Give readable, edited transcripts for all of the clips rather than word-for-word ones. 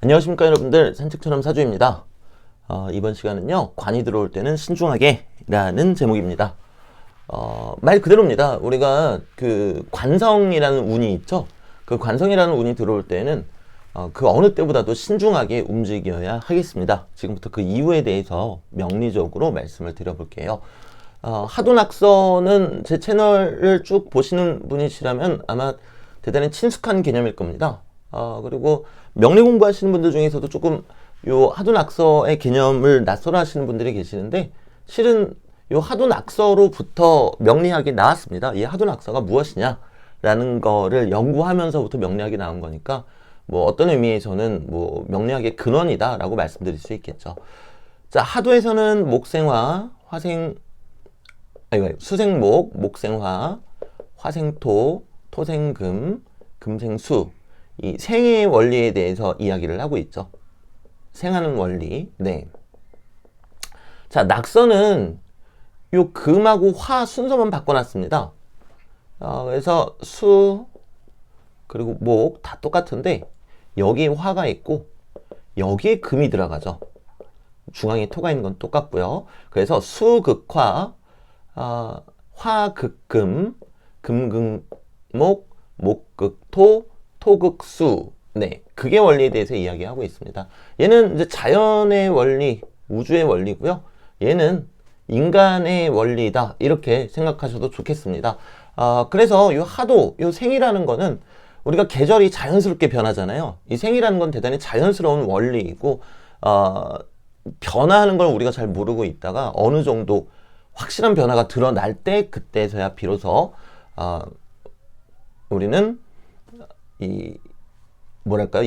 안녕하십니까 여러분들, 산책처럼 사주입니다. 이번 시간은요, 관이 들어올 때는 신중하게 라는 제목입니다. 말 그대로입니다. 우리가 그 관성이라는 운이 있죠. 그 관성이라는 운이 들어올 때는 그 어느 때보다도 신중하게 움직여야 하겠습니다. 지금부터 그 이유에 대해서 명리적으로 말씀을 드려볼게요. 하도낙서는 제 채널을 쭉 보시는 분이시라면 아마 대단히 친숙한 개념일 겁니다. 그리고 명리 공부하시는 분들 중에서도 조금 요 하도낙서의 개념을 낯설어 하시는 분들이 계시는데, 실은 요 하도낙서로부터 명리학이 나왔습니다. 이 하도낙서가 무엇이냐라는 거를 연구하면서부터 명리학이 나온 거니까, 뭐 어떤 의미에서는 뭐 명리학의 근원이다라고 말씀드릴 수 있겠죠. 자, 하도에서는 목생화, 수생목, 목생화, 화생토, 토생금, 금생수, 이 생의 원리에 대해서 이야기를 하고 있죠. 생하는 원리. 네. 자, 낙서는 요 금하고 화 순서만 바꿔놨습니다. 그래서 수 그리고 목 다 똑같은데 여기에 화가 있고 여기에 금이 들어가죠. 중앙에 토가 있는 건 똑같고요. 그래서 수극화, 화극금, 금극목, 목극토, 토극수. 네, 극의 원리에 대해서 이야기하고 있습니다. 얘는 이제 자연의 원리, 우주의 원리고요. 얘는 인간의 원리다, 이렇게 생각하셔도 좋겠습니다. 그래서 요 하도, 요 생이라는 거는 우리가 계절이 자연스럽게 변하잖아요. 이 생이라는 건 대단히 자연스러운 원리이고, 변화하는 걸 우리가 잘 모르고 있다가 어느 정도 확실한 변화가 드러날 때, 그때서야 비로소 우리는 이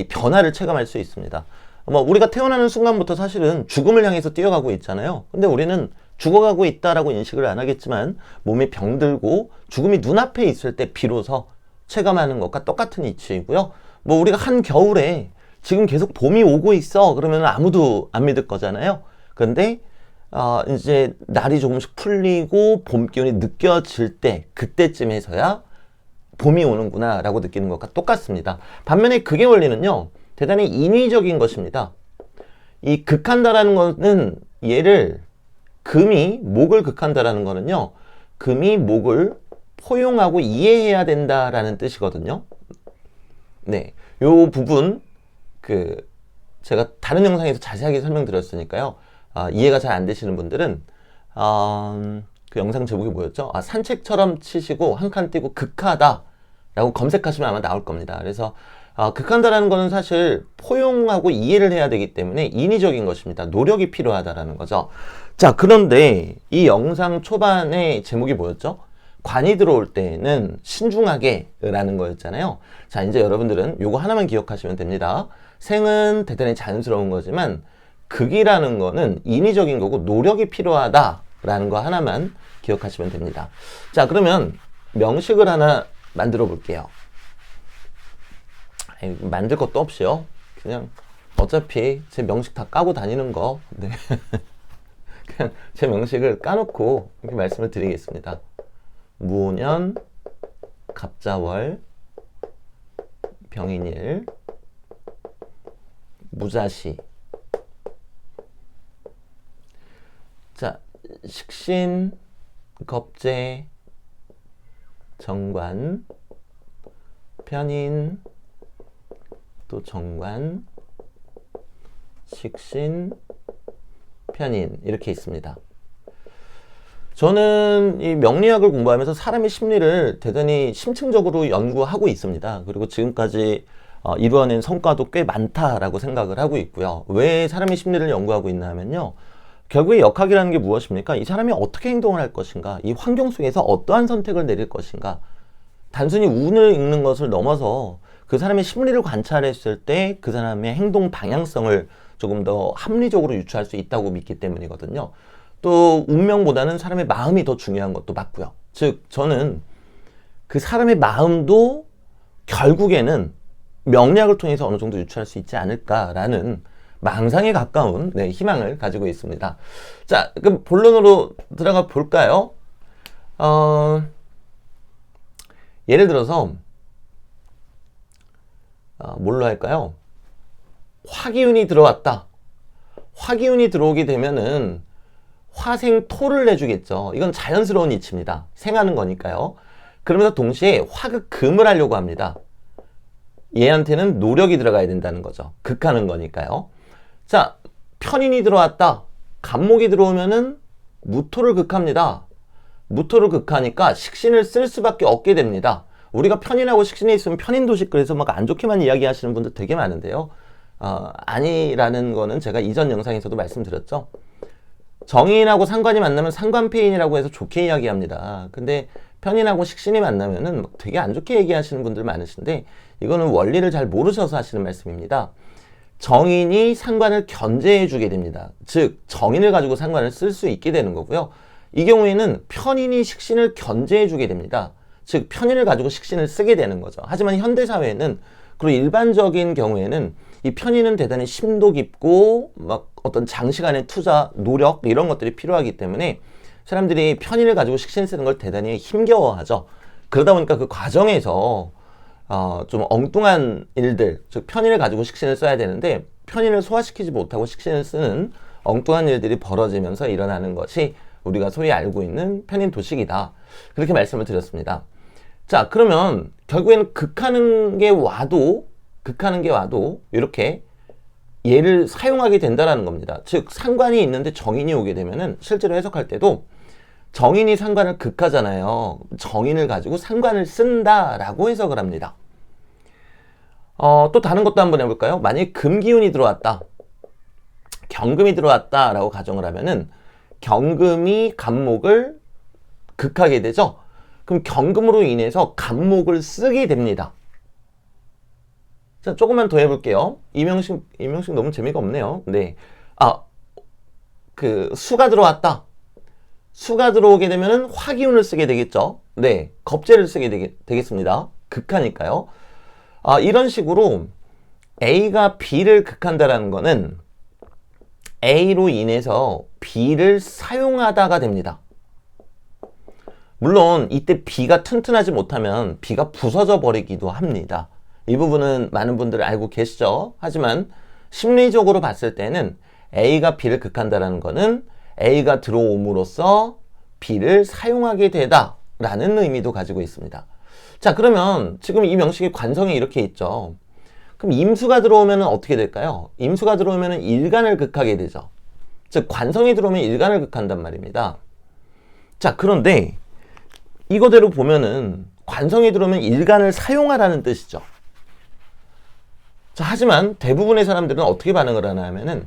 변화를 체감할 수 있습니다. 우리가 태어나는 순간부터 사실은 죽음을 향해서 뛰어가고 있잖아요. 근데 우리는 죽어가고 있다라고 인식을 안 하겠지만, 몸에 병들고 죽음이 눈앞에 있을 때 비로소 체감하는 것과 똑같은 이치이고요. 우리가 한겨울에 지금 계속 봄이 오고 있어 그러면 아무도 안 믿을 거잖아요. 그런데 이제 날이 조금씩 풀리고 봄 기운이 느껴질 때, 그때쯤에서야 봄이 오는구나 라고 느끼는 것과 똑같습니다. 반면에 극의 원리는요, 대단히 인위적인 것입니다. 이 극한다라는 것은, 얘를 금이 목을 극한다라는 거는요, 금이 목을 포용하고 이해해야 된다라는 뜻이거든요. 네, 요 부분 제가 다른 영상에서 자세하게 설명드렸으니까요. 이해가 잘 안 되시는 분들은 그 영상 제목이 뭐였죠? 산책처럼 치시고 한 칸 띄고 극하다 라고 검색하시면 아마 나올 겁니다. 그래서 극한다라는 거는 사실 포용하고 이해를 해야 되기 때문에 인위적인 것입니다. 노력이 필요하다라는 거죠. 자, 그런데 이 영상 초반에 제목이 뭐였죠? 관이 들어올 때는 신중하게 라는 거였잖아요. 자, 이제 여러분들은 요거 하나만 기억하시면 됩니다. 생은 대단히 자연스러운 거지만 극이라는 거는 인위적인 거고 노력이 필요하다라는 거 하나만 기억하시면 됩니다. 자, 그러면 명식을 하나 만들어 볼게요. 만들 것도 없이요. 그냥 어차피 제 명식 다 까고 다니는 거. 네. 그냥 제 명식을 까놓고 이렇게 말씀을 드리겠습니다. 무년, 갑자월, 병인일, 무자시. 자, 식신, 겁재, 정관, 편인, 또 정관, 식신, 편인, 이렇게 있습니다. 저는 이 명리학을 공부하면서 사람의 심리를 대단히 심층적으로 연구하고 있습니다. 그리고 지금까지 이루어낸 성과도 꽤 많다라고 생각을 하고 있고요. 왜 사람의 심리를 연구하고 있나 하면요, 결국에 역학이라는 게 무엇입니까? 이 사람이 어떻게 행동을 할 것인가, 이 환경 속에서 어떠한 선택을 내릴 것인가, 단순히 운을 읽는 것을 넘어서 그 사람의 심리를 관찰했을 때 그 사람의 행동 방향성을 조금 더 합리적으로 유추할 수 있다고 믿기 때문이거든요. 또 운명보다는 사람의 마음이 더 중요한 것도 맞고요. 즉, 저는 그 사람의 마음도 결국에는 명리학을 통해서 어느 정도 유추할 수 있지 않을까라는 망상에 가까운 희망을 가지고 있습니다. 자, 그럼 본론으로 들어가 볼까요? 예를 들어서 뭘로 할까요? 화기운이 들어왔다. 화기운이 들어오게 되면은 화생토를 내주겠죠. 이건 자연스러운 이치입니다. 생하는 거니까요. 그러면서 동시에 화극금을 하려고 합니다. 얘한테는 노력이 들어가야 된다는 거죠. 극하는 거니까요. 자, 편인이 들어왔다. 간목이 들어오면은 무토를 극합니다. 무토를 극하니까 식신을 쓸 수밖에 없게 됩니다. 우리가 편인하고 식신에 있으면 편인도식 그래서 막 안 좋게만 이야기하시는 분들 되게 많은데요. 아니라는 거는 제가 이전 영상에서도 말씀드렸죠. 정인하고 상관이 만나면 상관폐인이라고 해서 좋게 이야기합니다. 근데 편인하고 식신이 만나면은 되게 안 좋게 얘기하시는 분들 많으신데 이거는 원리를 잘 모르셔서 하시는 말씀입니다. 정인이 상관을 견제해 주게 됩니다. 즉 정인을 가지고 상관을 쓸 수 있게 되는 거고요. 이 경우에는 편인이 식신을 견제해 주게 됩니다. 즉 편인을 가지고 식신을 쓰게 되는 거죠. 하지만 현대사회에는 그리고 일반적인 경우에는 이 편인은 대단히 심도 깊고 막 어떤 장시간의 투자, 노력 이런 것들이 필요하기 때문에 사람들이 편인을 가지고 식신 쓰는 걸 대단히 힘겨워하죠. 그러다 보니까 그 과정에서 좀 엉뚱한 일들, 즉 편인을 가지고 식신을 써야 되는데 편인을 소화시키지 못하고 식신을 쓰는 엉뚱한 일들이 벌어지면서 일어나는 것이 우리가 소위 알고 있는 편인도식이다. 그렇게 말씀을 드렸습니다. 자, 그러면 결국에는 극하는 게 와도 이렇게 얘를 사용하게 된다라는 겁니다. 즉 상관이 있는데 정인이 오게 되면은 실제로 해석할 때도 정인이 상관을 극하잖아요. 정인을 가지고 상관을 쓴다라고 해석을 합니다. 또 다른 것도 한번 해볼까요? 만약에 금기운이 들어왔다, 경금이 들어왔다라고 가정을 하면은 경금이 간목을 극하게 되죠. 그럼 경금으로 인해서 간목을 쓰게 됩니다. 자, 조금만 더 해볼게요. 이명식 너무 재미가 없네요. 네. 수가 들어왔다. 수가 들어오게 되면은 화기운을 쓰게 되겠죠. 네. 겁재를 쓰게 되겠습니다. 극하니까요. 이런 식으로 A가 B를 극한다라는 거는 A로 인해서 B를 사용하다가 됩니다. 물론 이때 B가 튼튼하지 못하면 B가 부서져 버리기도 합니다. 이 부분은 많은 분들 알고 계시죠? 하지만 심리적으로 봤을 때는 A가 B를 극한다라는 거는 A가 들어옴으로써 B를 사용하게 되다라는 의미도 가지고 있습니다. 자, 그러면 지금 이 명식의 관성이 이렇게 있죠. 그럼 임수가 들어오면 어떻게 될까요? 임수가 들어오면 일간을 극하게 되죠. 즉 관성이 들어오면 일간을 극한단 말입니다. 자, 그런데 이거대로 보면은 관성이 들어오면 일간을 사용하라는 뜻이죠. 자, 하지만 대부분의 사람들은 어떻게 반응을 하나 하면은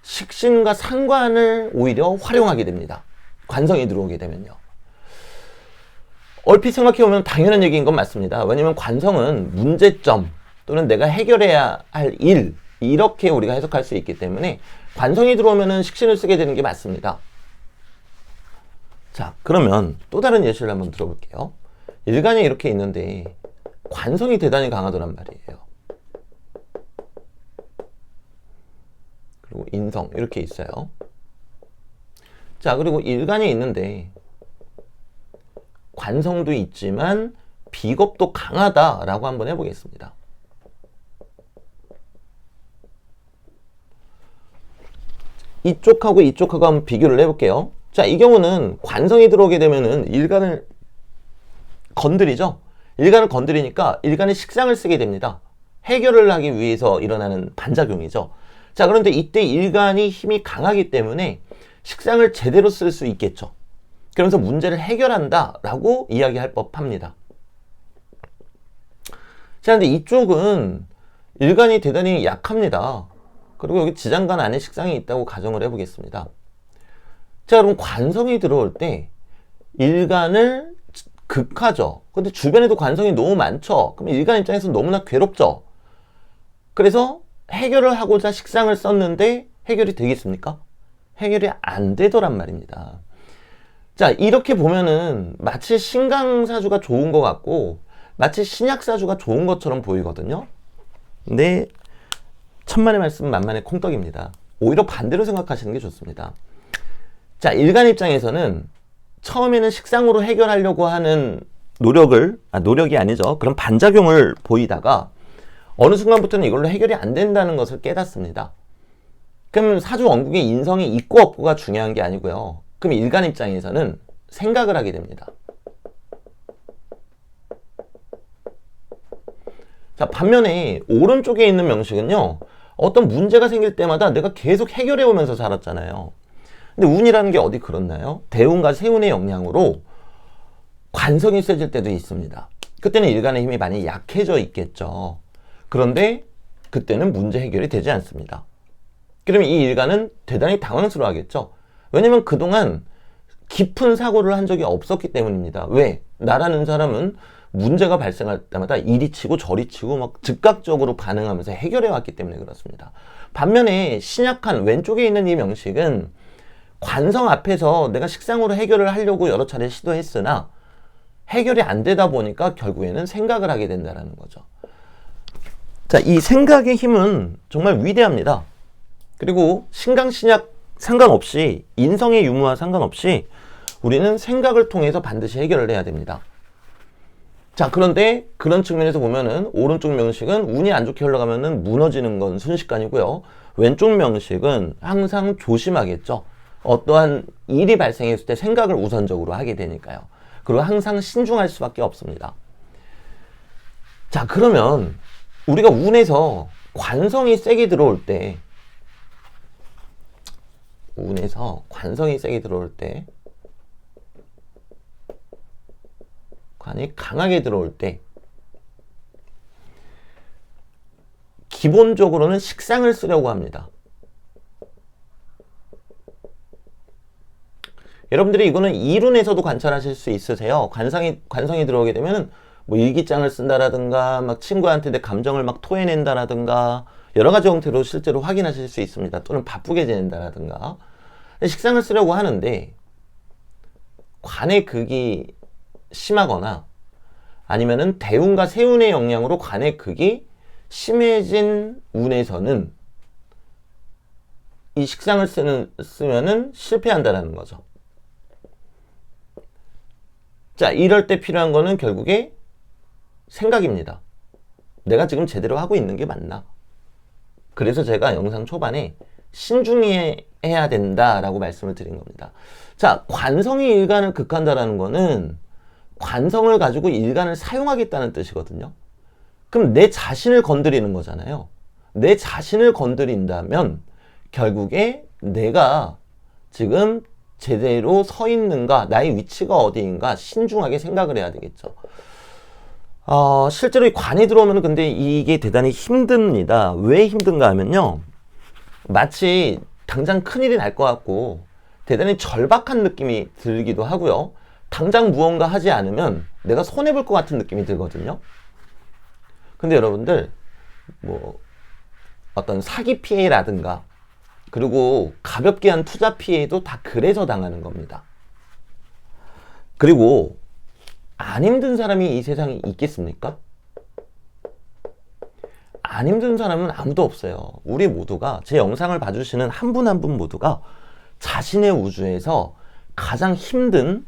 식신과 상관을 오히려 활용하게 됩니다. 관성이 들어오게 되면요. 얼핏 생각해보면 당연한 얘기인 건 맞습니다. 왜냐면 관성은 문제점 또는 내가 해결해야 할 일, 이렇게 우리가 해석할 수 있기 때문에 관성이 들어오면은 식신을 쓰게 되는 게 맞습니다. 자, 그러면 또 다른 예시를 한번 들어볼게요. 일간이 이렇게 있는데 관성이 대단히 강하더란 말이에요. 그리고 인성 이렇게 있어요. 자, 그리고 일간이 있는데 관성도 있지만 비겁도 강하다라고 한번 해보겠습니다. 이쪽하고 이쪽하고 한번 비교를 해볼게요. 자, 이 경우는 관성이 들어오게 되면은 일간을 건드리죠. 일간을 건드리니까 일간의 식상을 쓰게 됩니다. 해결을 하기 위해서 일어나는 반작용이죠. 자, 그런데 이때 일간이 힘이 강하기 때문에 식상을 제대로 쓸 수 있겠죠. 그러면서 문제를 해결한다라고 이야기할 법합니다. 자, 근데 이쪽은 일간이 대단히 약합니다. 그리고 여기 지장간 안에 식상이 있다고 가정을 해보겠습니다. 자, 그럼 관성이 들어올 때 일간을 극하죠. 근데 주변에도 관성이 너무 많죠. 그럼 일간 입장에서 너무나 괴롭죠. 그래서 해결을 하고자 식상을 썼는데 해결이 되겠습니까? 해결이 안 되더란 말입니다. 자, 이렇게 보면은 마치 신강사주가 좋은 것 같고 마치 신약사주가 좋은 것처럼 보이거든요. 근데 천만의 말씀 만만의 콩떡입니다. 오히려 반대로 생각하시는 게 좋습니다. 자, 일간 입장에서는 처음에는 식상으로 해결하려고 하는 노력이 아니죠. 그런 반작용을 보이다가 어느 순간부터는 이걸로 해결이 안 된다는 것을 깨닫습니다. 그럼 사주 원국의 인성이 있고 없고가 중요한 게 아니고요. 그럼 일간 입장에서는 생각을 하게 됩니다. 자, 반면에 오른쪽에 있는 명식은요, 어떤 문제가 생길 때마다 내가 계속 해결해 오면서 살았잖아요. 근데 운이라는 게 어디 그렇나요? 대운과 세운의 영향으로 관성이 세질 때도 있습니다. 그때는 일간의 힘이 많이 약해져 있겠죠. 그런데 그때는 문제 해결이 되지 않습니다. 그러면 이 일간은 대단히 당황스러워 하겠죠. 왜냐면 그동안 깊은 사고를 한 적이 없었기 때문입니다. 왜? 나라는 사람은 문제가 발생할 때마다 이리 치고 저리 치고 막 즉각적으로 반응하면서 해결해 왔기 때문에 그렇습니다. 반면에 신약한 왼쪽에 있는 이 명식은 관성 앞에서 내가 식상으로 해결을 하려고 여러 차례 시도했으나 해결이 안 되다 보니까 결국에는 생각을 하게 된다는 거죠. 자, 이 생각의 힘은 정말 위대합니다. 그리고 신강 신약 상관없이, 인성의 유무와 상관없이 우리는 생각을 통해서 반드시 해결을 해야 됩니다. 자, 그런데 그런 측면에서 보면은 오른쪽 명식은 운이 안 좋게 흘러가면은 무너지는 건 순식간이고요. 왼쪽 명식은 항상 조심하겠죠. 어떠한 일이 발생했을 때 생각을 우선적으로 하게 되니까요. 그리고 항상 신중할 수밖에 없습니다. 자, 그러면 우리가 운에서 관성이 세게 들어올 때, 운에서 관성이 세게 들어올 때, 관이 강하게 들어올 때, 기본적으로는 식상을 쓰려고 합니다. 여러분들이 이거는 이론에서도 관찰하실 수 있으세요. 관성이 들어오게 되면은 뭐 일기장을 쓴다라든가, 막 친구한테 내 감정을 막 토해낸다라든가, 여러 가지 형태로 실제로 확인하실 수 있습니다. 또는 바쁘게 지낸다라든가. 식상을 쓰려고 하는데, 관의 극이 심하거나, 아니면은 대운과 세운의 영향으로 관의 극이 심해진 운에서는 이 식상을 쓰면은 실패한다라는 거죠. 자, 이럴 때 필요한 거는 결국에 생각입니다. 내가 지금 제대로 하고 있는 게 맞나? 그래서 제가 영상 초반에 신중해야 된다라고 말씀을 드린 겁니다. 자, 관성이 일간을 극한다라는 거는 관성을 가지고 일간을 사용하겠다는 뜻이거든요. 그럼 내 자신을 건드리는 거잖아요. 내 자신을 건드린다면 결국에 내가 지금 제대로 서 있는가, 나의 위치가 어디인가 신중하게 생각을 해야 되겠죠. 실제로 이 관이 들어오면 근데 이게 대단히 힘듭니다. 왜 힘든가 하면요, 마치 당장 큰일이 날 것 같고 대단히 절박한 느낌이 들기도 하고요. 당장 무언가 하지 않으면 내가 손해볼 것 같은 느낌이 들거든요. 근데 여러분들 뭐 어떤 사기 피해라든가, 그리고 가볍게 한 투자 피해도 다 그래서 당하는 겁니다. 그리고 안 힘든 사람이 이 세상에 있겠습니까? 안 힘든 사람은 아무도 없어요. 우리 모두가, 제 영상을 봐주시는 한 분 한 분 모두가 자신의 우주에서 가장 힘든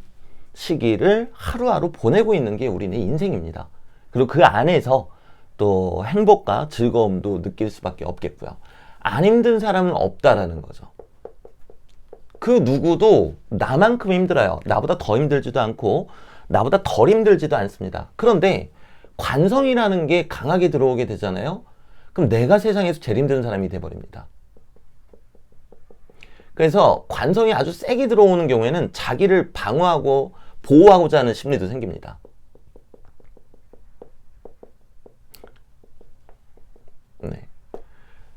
시기를 하루하루 보내고 있는 게 우리네 인생입니다. 그리고 그 안에서 또 행복과 즐거움도 느낄 수밖에 없겠고요. 안 힘든 사람은 없다라는 거죠. 그 누구도 나만큼 힘들어요. 나보다 더 힘들지도 않고 나보다 덜 힘들지도 않습니다. 그런데 관성이라는 게 강하게 들어오게 되잖아요. 그럼 내가 세상에서 제일 힘든 사람이 돼버립니다. 그래서 관성이 아주 세게 들어오는 경우에는 자기를 방어하고 보호하고자 하는 심리도 생깁니다. 네.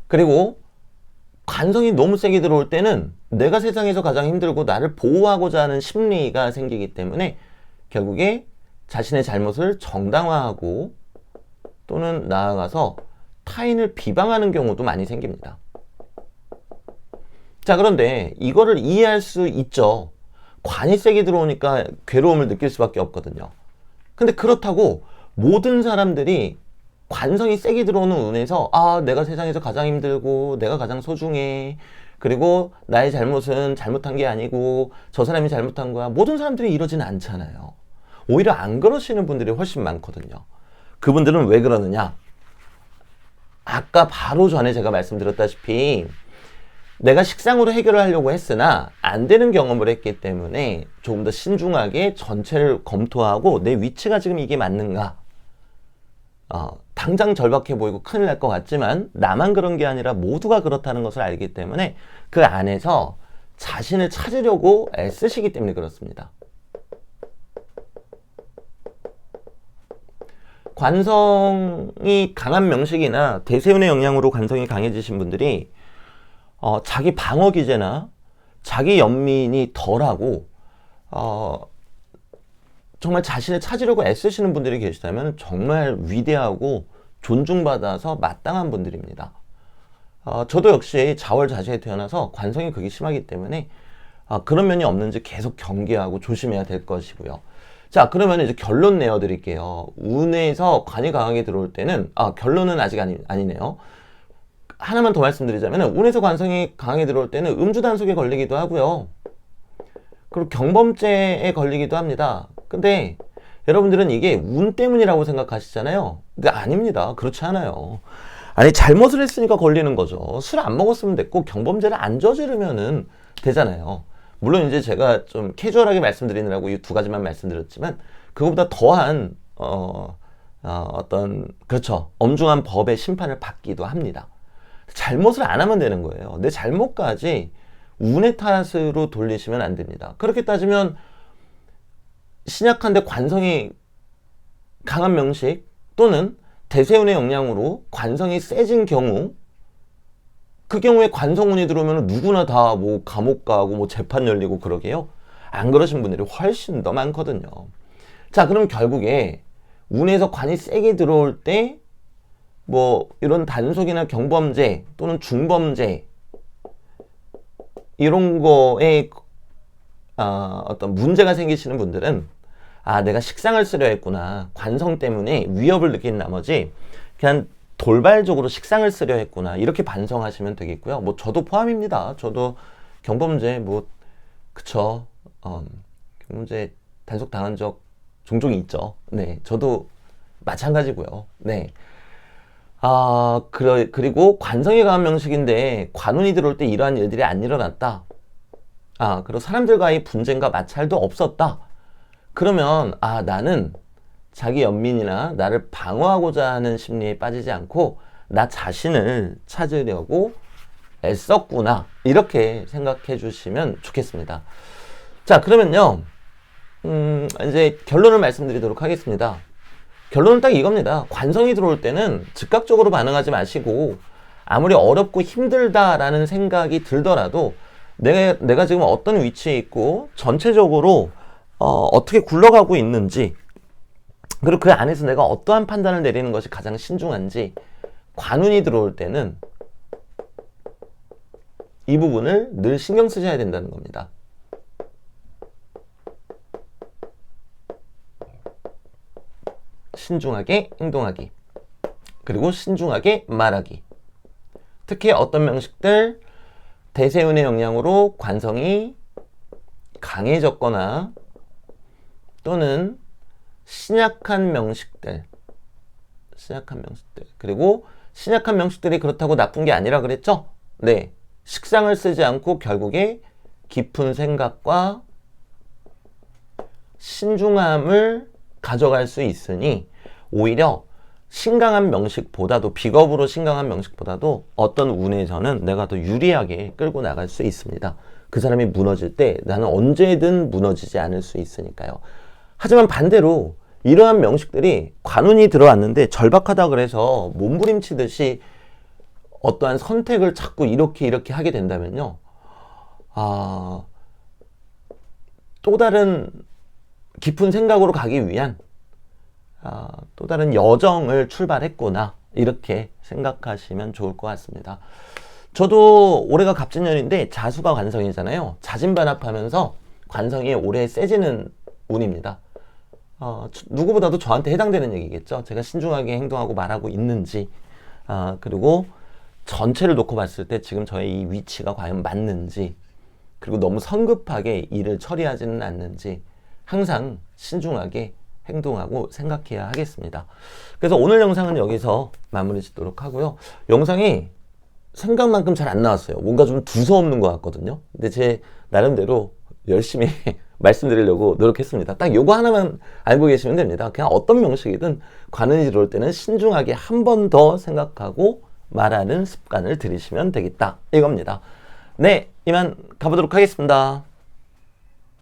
그리고 관성이 너무 세게 들어올 때는 내가 세상에서 가장 힘들고 나를 보호하고자 하는 심리가 생기기 때문에 결국에 자신의 잘못을 정당화하고 또는 나아가서 타인을 비방하는 경우도 많이 생깁니다. 자, 그런데 이거를 이해할 수 있죠. 관이 세게 들어오니까 괴로움을 느낄 수밖에 없거든요. 근데 그렇다고 모든 사람들이 관성이 세게 들어오는 운에서 내가 세상에서 가장 힘들고 내가 가장 소중해, 그리고 나의 잘못은 잘못한 게 아니고 저 사람이 잘못한 거야, 모든 사람들이 이러지는 않잖아요. 오히려 안 그러시는 분들이 훨씬 많거든요. 그분들은 왜 그러느냐? 아까 바로 전에 제가 말씀드렸다시피 내가 식상으로 해결을 하려고 했으나 안 되는 경험을 했기 때문에 조금 더 신중하게 전체를 검토하고 내 위치가 지금 이게 맞는가? 당장 절박해 보이고 큰일 날 것 같지만 나만 그런 게 아니라 모두가 그렇다는 것을 알기 때문에 그 안에서 자신을 찾으려고 애쓰시기 때문에 그렇습니다. 관성이 강한 명식이나 대세운의 영향으로 관성이 강해지신 분들이 자기 방어 기제나 자기 연민이 덜하고 정말 자신을 찾으려고 애쓰시는 분들이 계시다면 정말 위대하고 존중받아서 마땅한 분들입니다. 저도 역시 자월자재에 태어나서 관성이 극이 심하기 때문에 그런 면이 없는지 계속 경계하고 조심해야 될 것이고요. 자, 그러면 이제 결론 내어드릴게요. 운에서 관이 강하게 들어올 때는 결론은 아직 아니네요. 하나만 더 말씀드리자면 운에서 관성이 강하게 들어올 때는 음주단속에 걸리기도 하고요. 그리고 경범죄에 걸리기도 합니다. 근데 여러분들은 이게 운 때문이라고 생각하시잖아요. 근데 아닙니다. 그렇지 않아요. 아니, 잘못을 했으니까 걸리는 거죠. 술 안 먹었으면 됐고 경범죄를 안 저지르면은 되잖아요. 물론 이제 제가 좀 캐주얼하게 말씀드리느라고 이 두 가지만 말씀드렸지만 그거보다 더한 어떤 그렇죠. 엄중한 법의 심판을 받기도 합니다. 잘못을 안 하면 되는 거예요. 내 잘못까지 운의 탓으로 돌리시면 안 됩니다. 그렇게 따지면 신약한데 관성이 강한 명식 또는 대세운의 영향으로 관성이 세진 경우, 그 경우에 관성운이 들어오면 누구나 다 뭐 감옥 가고 뭐 재판 열리고 그러게요. 안 그러신 분들이 훨씬 더 많거든요. 자, 그럼 결국에 운에서 관이 세게 들어올 때 뭐 이런 단속이나 경범죄 또는 중범죄 이런 거에 어떤 문제가 생기시는 분들은 내가 식상을 쓰려 했구나. 관성 때문에 위협을 느낀 나머지 그냥 돌발적으로 식상을 쓰려 했구나. 이렇게 반성하시면 되겠고요. 뭐 저도 포함입니다. 저도 경범죄 그쵸. 경범죄 단속 당한 적 종종 있죠. 네, 저도 마찬가지고요. 네. 그리고 관성이 강한 명식인데 관운이 들어올 때 이러한 일들이 안 일어났다. 그리고 사람들과의 분쟁과 마찰도 없었다. 그러면 나는 자기 연민이나 나를 방어하고자 하는 심리에 빠지지 않고 나 자신을 찾으려고 애썼구나. 이렇게 생각해 주시면 좋겠습니다. 자, 그러면요. 이제 결론을 말씀드리도록 하겠습니다. 결론은 딱 이겁니다. 관성이 들어올 때는 즉각적으로 반응하지 마시고 아무리 어렵고 힘들다라는 생각이 들더라도 내가 지금 어떤 위치에 있고 전체적으로 어떻게 굴러가고 있는지 그리고 그 안에서 내가 어떠한 판단을 내리는 것이 가장 신중한지 관운이 들어올 때는 이 부분을 늘 신경 쓰셔야 된다는 겁니다. 신중하게 행동하기 그리고 신중하게 말하기. 특히 어떤 명식들 대세운의 영향으로 관성이 강해졌거나 또는 신약한 명식들 그리고 신약한 명식들이 그렇다고 나쁜 게 아니라 그랬죠? 네, 식상을 쓰지 않고 결국에 깊은 생각과 신중함을 가져갈 수 있으니 오히려 신강한 명식보다도 비겁으로 신강한 명식보다도 어떤 운에서는 내가 더 유리하게 끌고 나갈 수 있습니다. 그 사람이 무너질 때 나는 언제든 무너지지 않을 수 있으니까요. 하지만 반대로 이러한 명식들이 관운이 들어왔는데 절박하다 그래서 몸부림치듯이 어떠한 선택을 자꾸 이렇게 하게 된다면요. 또 다른 깊은 생각으로 가기 위한 또 다른 여정을 출발했구나 이렇게 생각하시면 좋을 것 같습니다. 저도 올해가 갑진년인데 자수가 관성이잖아요. 자진반합하면서 관성이 올해 세지는 운입니다. 누구보다도 저한테 해당되는 얘기겠죠. 제가 신중하게 행동하고 말하고 있는지 그리고 전체를 놓고 봤을 때 지금 저의 이 위치가 과연 맞는지 그리고 너무 성급하게 일을 처리하지는 않는지 항상 신중하게 행동하고 생각해야 하겠습니다. 그래서 오늘 영상은 여기서 마무리 짓도록 하고요. 영상이 생각만큼 잘 안 나왔어요. 뭔가 좀 두서없는 것 같거든요. 근데 제 나름대로 열심히 말씀드리려고 노력했습니다. 딱 요거 하나만 알고 계시면 됩니다. 그냥 어떤 명식이든 관을 이룰 때는 신중하게 한 번 더 생각하고 말하는 습관을 들이시면 되겠다. 이겁니다. 네, 이만 가보도록 하겠습니다.